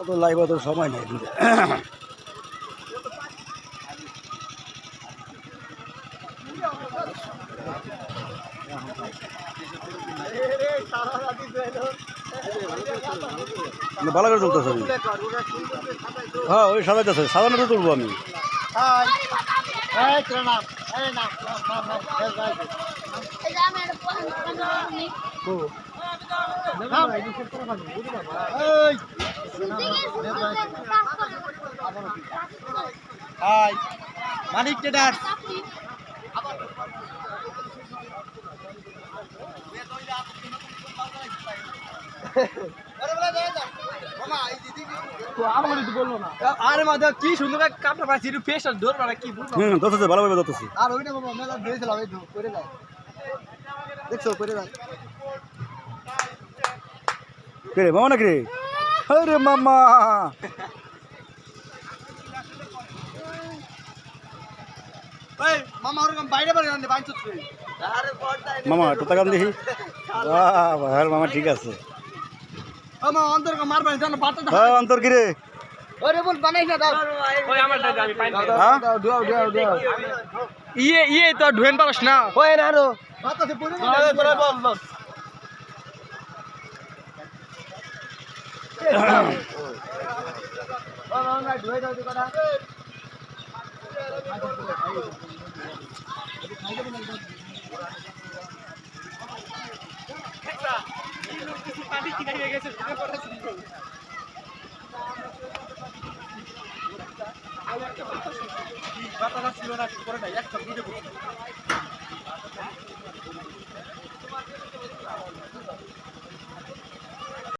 তো লাইভ তো সময় নেই ভালো করে তুলতেছে হ্যাঁ ওই সাজাইতেছে সাজানো তো তুলবো আমি মানিক ট্রেডার আরে মাধব কি সুন্দর কাপটা পাচ্ছি ফেস আর দৌড় মারা কি বলবো ধরতেছে ভালোভাবে ধরতেছে আর ওইটা বাবা মেলা ধরেছিলাম এই করে যায় দেখছো করে যায় কে রে মামা নাকি রে আরে মামা এই মামা ওরকম বাইরে বাইরে রান্না বাইন চুচ্ছে আরে মামা একটু তাকান দেখি বাহ ভাই মামা ঠিক আছে মামা অন্তর কা মারবা জানো বাতা হ্যাঁ অন্তর কি রে ওরে বল বানাইছ না দাও ওই আমারটা আমি পাইন দাও দাও ইয়ে তো ঢুয়েন পারছ না ওই না আরো বাতাতে পড়ে তোরা বল বল না ঢুয়ে দাও কথা পানি কি হয়ে গেছে বাতাটা ছিল না পরে একটা ভিডিও